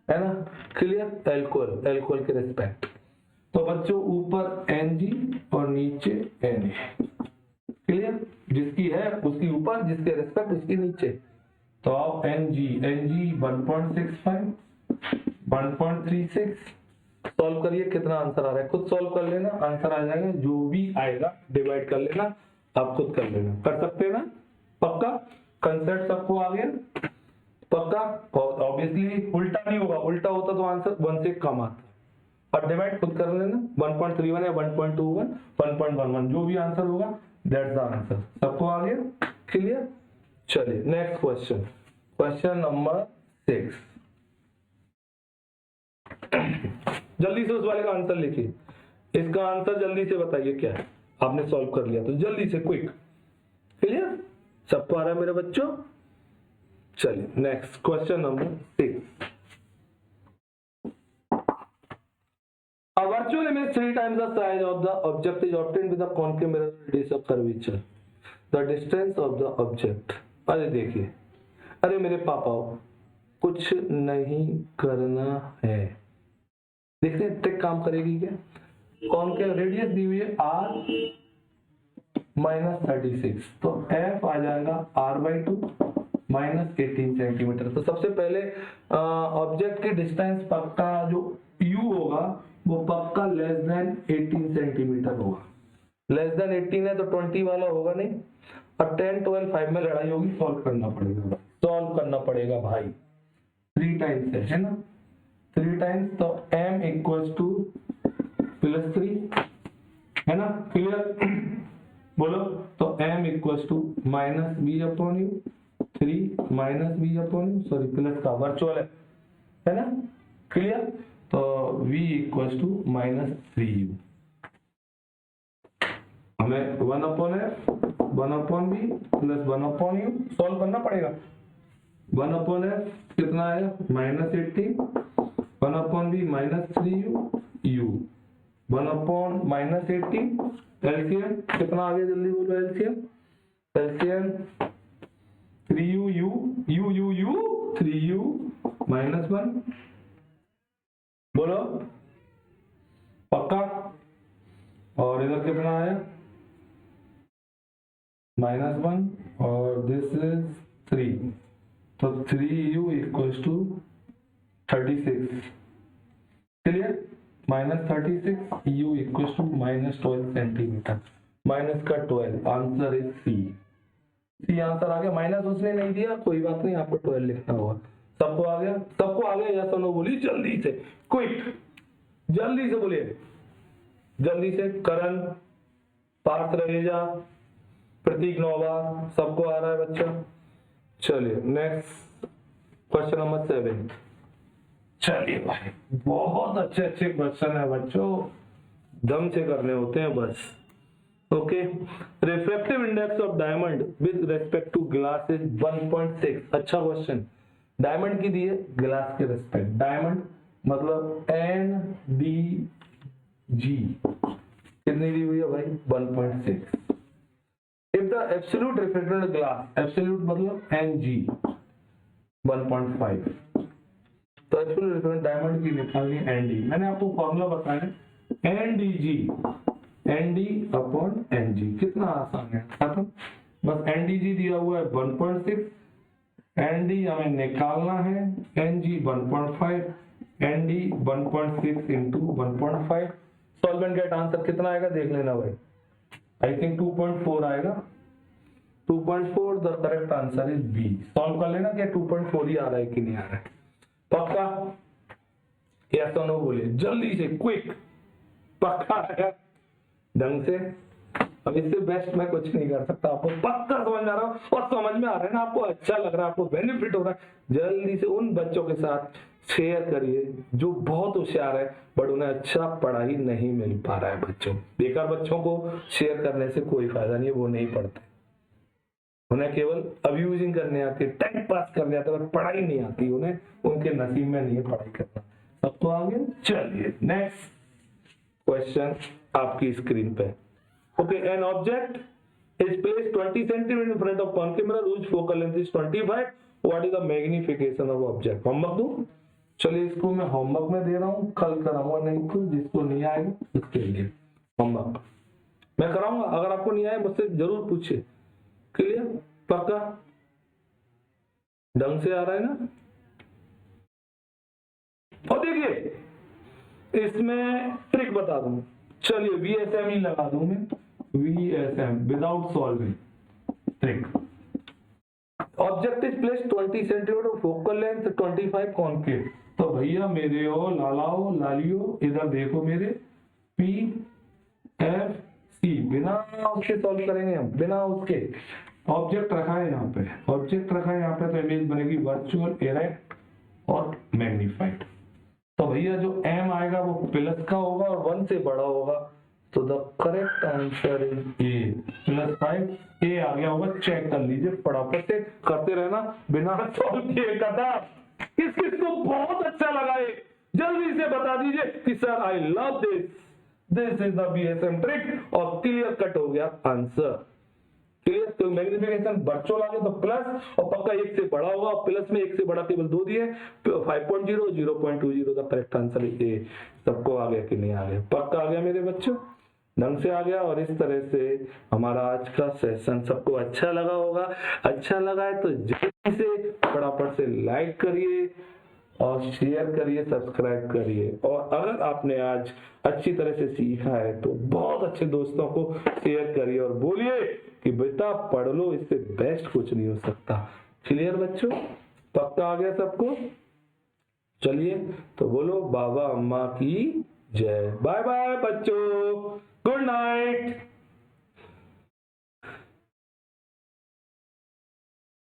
है ना, क्लियर, एल्कोहल के रिस्पेक्ट। तो बच्चों ऊपर Ng और नीचे Na, क्लियर, जिसकी है उसकी ऊपर, जिसके रिस्पेक्ट उसके नीचे। तो आप Ng 1.65 1.36 सॉल्व करिए, कितना आंसर आ रहा है खुद सॉल्व कर लेना, आंसर आ जाएगा, जो भी आएगा डिवाइड कर लेना, आप खुद कर लेना, कर सकते हैं ना, पक्का, कंसेप्ट सबको आ गया, पक्का। और ऑब्वियसली उल्टा नहीं होगा, उल्टा होता तो आंसर 1 से कम आता, और डिवाइड खुद कर लेना, 1.31 या 1.21 1.11 जो भी आंसर होगा दैट्स द आंसर। सबको आ गया, क्लियर। चलिए नेक्स्ट क्वेश्चन, क्वेश्चन नंबर 6, जल्दी से उस वाले का आंसर लिखिए, इसका आंसर जल्दी से बताइए क्या है, आपने सॉल्व कर लिया तो जल्दी से क्विक, क्लियर, सबको आ रहा है मेरे बच्चों। चलिए next question number 6, a virtual image 3 times the size of the object is obtained with a concave mirror radius of curvature, the distance of the object। अरे देखिए, अरे मेरे पापा कुछ नहीं करना है, देखते हैं ट्रिक काम करेगी क्या। कॉन्केव रेडियस दी हुई है R -36, तो F आ जाएगा R/2 -18 सेंटीमीटर। तो सबसे पहले ऑब्जेक्ट की डिस्टेंस पक्का जो U होगा वो पक्का लेस देन 18 सेंटीमीटर होगा, लेस देन 18 है तो 20 वाला होगा नहीं, और 10 12 5 में लड़ाई होगी, सॉल्व करना पड़ेगा भाई, 3 टाइम्स है ना, 3 टाइम्स, तो m इक्वल्स टू +3 है ना, क्लियर, बोलो, तो m equals to -b/u 3 minus B upon U, sorry plus का वर्चुअल है ना, क्लियर। तो v equal to minus 3u, हमें 1 upon F 1 upon B plus 1 upon U solve करना पड़ेगा। 1 अपॉन एफ कितना आया minus 18, 1 upon B minus 3u, 1 upon minus 18, LCM कितना आ गया जल्दी बोलो, एलसीएम 3u 3u माइनस 1, बोलो पक्का। और इधर कितना आया -1 और दिस इज 3, तो 3u equals to 36, clear. -36 u equals to -12 centimetre, minus का 12, आंसर इज सी आंसर आ गया। माइनस उसने नहीं दिया, कोई बात नहीं, आपको 12 लिखना होगा। सबको आ गया, सबको आ गया, यस और नो बोलिए जल्दी से, क्विक, जल्दी से बोलिए, जल्दी से। करण, पार्थ रहेजा, प्रतीक नौबार, सबको आ रहा है बच्चा। चलिए नेक्स्ट क्वेश्चन नंबर 7। चलिए भाई, बहुत अच्छे अच्छे क्वेश्चन है बच्चों, दम से करने होते हैं बस। Okay, refractive index of diamond with respect to glass is 1.6। अच्छा क्वेश्चन, डायमंड की दी है, ग्लास के रेस्पेक्ट, डायमंड मतलब NdG कितनी दी हुई है भाई 1.6। If the absolute refracted glass, absolute मतलब Ng 1.5, तो एब्सोल्यूट रिफ्रैक्टेड डायमंड की निकालनी Nd, मैंने आपको फॉर्मूला बताया Nd अपॉन Ng, कितना आसान है, खत्म। बस Ndg दिया हुआ है 1.6, Nd हमें निकालना है, Ng 1.5, Nd 1.6 into 1.5, solvent get answer कितना आएगा देख लेना भाई, आई थिंक 2.4 आएगा, 2.4, the correct answer is B. Solve कर लेना क्या 2.4 ही आ रहा है कि नहीं आ रहा है, पक्का, यस और नो बोलिए जल्दी से, क्विक, पक्का आएगा ढंग से। अब इससे बेस्ट मैं कुछ नहीं कर सकता, आपको पक्का समझ में आ रहा हो और समझ में आ रहा है ना, आपको अच्छा लग रहा है, आपको बेनिफिट हो रहा है, जल्दी से उन बच्चों के साथ शेयर करिए जो बहुत होशियार है बट उन्हें अच्छा पढ़ाई नहीं मिल पा रहा है। बच्चों, बेकार बच्चों को शेयर करने से कोई फायदा नहीं है, वो नहीं पढ़ते, उन्हें केवल अब्यूजिंग करने आती है, टाइम पास करने आते हैं, पढ़ाई नहीं आती उन्हें, उनके नसीब में नहीं है पढ़ाई करना। सबको आगे चलिए, नेक्स्ट क्वेश्चन आपकी स्क्रीन पे। Okay, an object is placed 20 centimetre in front of concave mirror which focal length is 25, what is the magnification of object. Homework दूं, चलिए इसको मैं होमवर्क में दे रहा हूं, कल कराऊंगा, नहीं तो जिसको नहीं आएगा उसके लिए होमवर्क मैं कराऊंगा, अगर आपको नहीं आए मुझसे जरूर पूछिए, क्लियर, पक्का, ढंग से आ रहा है ना। और देखिए इसमें ट्रिक बता दूं, चलिए VSM ही लगा दूं मैं, VSM without solving trick. Object is placed 20 centimetre, focal length 25 concave, तो भैया मेरे ओ लालाओ लालियो इधर देखो मेरे, PFC बिना उसके सॉल्व करेंगे हम, बिना उसके। ऑब्जेक्ट रखा है यहाँ पे, ऑब्जेक्ट रखा है यहाँ पे, तो इमेज बनेगी वर्चुअल, इरेक्ट और मैग्नीफाइड। तो भैया जो m आएगा वो प्लस का होगा और 1 से बड़ा होगा, तो the correct answer is A +5, A आ गया होगा, चेक कर लीजिए, फटाफट से करते रहना बिना सॉल्व किए। कथा किस किस को बहुत अच्छा लगा है जल्दी से बता दीजिए कि sir I love this is the BSM trick, और क्लियर कट हो गया आंसर, क्लियर। तो मैग्निफिकेशन वर्चुअल आ गया तो प्लस, और पक्का 1 से बड़ा होगा, और प्लस में 1 से बड़ा केवल 2 दिए, 5.0 0.20 का करेक्ट आंसर है A। सबको आ गया कि नहीं आ गया, पक्का आ गया मेरे बच्चों, ढंग से आ गया। और इस तरह से हमारा आज का सेशन सबको अच्छा लगा होगा, अच्छा लगा है तो जल्दी से फटाफट से लाइक करिए और शेयर करिए, सब्सक्राइब करिए, और अगर आपने आज अच्छी तरह से सीखा है तो बहुत अच्छे दोस्तों को शेयर करिए और बोलिए कि बेटा पढ़ लो, इससे बेस्ट कुछ नहीं हो सकता। क्लियर बच्चों, पक्का आ गया सबको। चलिए तो बोलो बाबा अम्मा की जय, बाय बाय बच्चों, गुड नाइट।